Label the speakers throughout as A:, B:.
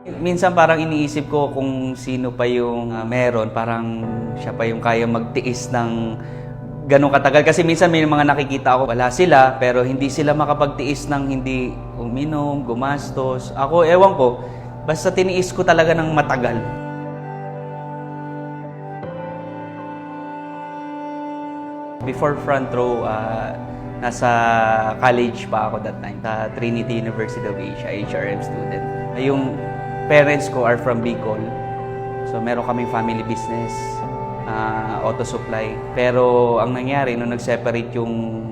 A: Minsan parang iniisip ko kung sino pa yung meron, parang siya pa yung kaya magtiis ng ganong katagal. Kasi minsan may mga nakikita ako, wala sila, pero hindi sila makapagtiis ng hindi uminom, gumastos. Ako, ewan ko, basta tiniis ko talaga ng matagal. Before front row, nasa college pa ako that time, sa Trinity University of Asia, HRM student. Yung parents ko are from Bicol. So meron kaming family business, auto supply. Pero ang nangyari, nung nag-separate yung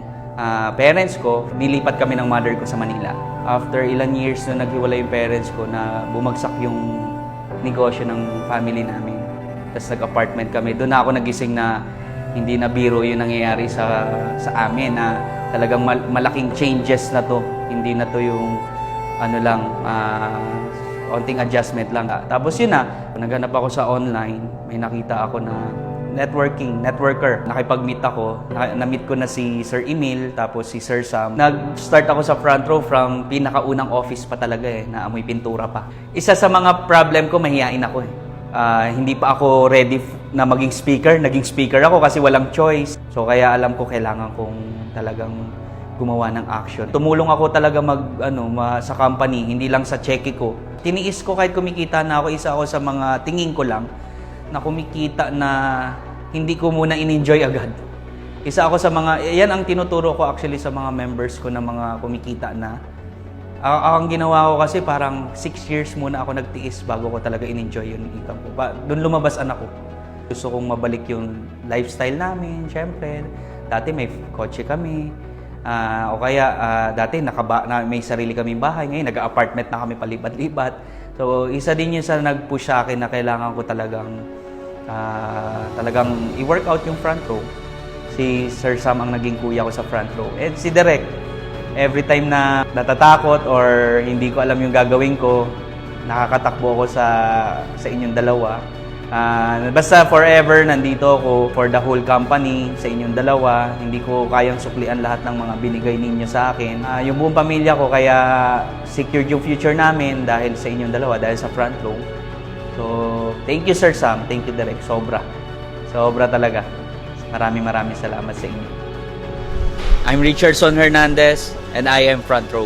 A: parents ko, nilipat kami ng mother ko sa Manila. After ilang years nung naghiwalay yung parents ko, na bumagsak yung negosyo ng family namin. Tapos nag-apartment kami. Doon na ako nagising na hindi na biro yung nangyayari sa amin, na talagang malaking changes na to. Hindi na to yung ano lang, konting adjustment lang. Tapos yun na, naghanap ako sa online, may nakita ako na networker. Nakipag-meet ako, na-meet ko na si Sir Emil, tapos si Sir Sam. Nag-start ako sa front row from pinakaunang office pa talaga na amoy pintura pa. Isa sa mga problem ko, mahihain ako hindi pa ako ready na maging speaker. Naging speaker ako kasi walang choice. So kaya alam ko kailangan kong talagang gumawa ng action. Tumulong ako talaga sa company, hindi lang sa cheque ko. Tiniis ko kahit kumikita na ako, isa ako sa mga tingin ko lang na kumikita na hindi ko muna in-enjoy agad. Isa ako sa mga, yan ang tinuturo ko actually sa mga members ko na mga kumikita na. Ang ginawa ko kasi parang 6 years muna ako nagtiis bago ko talaga in-enjoy yung income ko. Doon lumabas anak ko. Gusto kong mabalik yung lifestyle namin, syempre. Dati may kotse kami. O kaya dati may sarili kaming bahay, ngayon nag-apartment na kami palibat-libat. So isa din yun sa nag-push sa akin na kailangan ko talagang i-workout yung front row. Si Sir Sam ang naging kuya ko sa front row. And si Direk, every time na natatakot or hindi ko alam yung gagawin ko, nakakatakbo ako sa inyong dalawa. Basta forever nandito ako for the whole company, sa inyong dalawa. Hindi ko kayang suklian lahat ng mga binigay ninyo sa akin. Yung buong pamilya ko, kaya secured yung future namin dahil sa inyong dalawa, dahil sa front row. So, thank you Sir Sam, thank you Direk, sobra talaga. Maraming salamat sa inyo. I'm Richardson Hernandez and I am Front Row.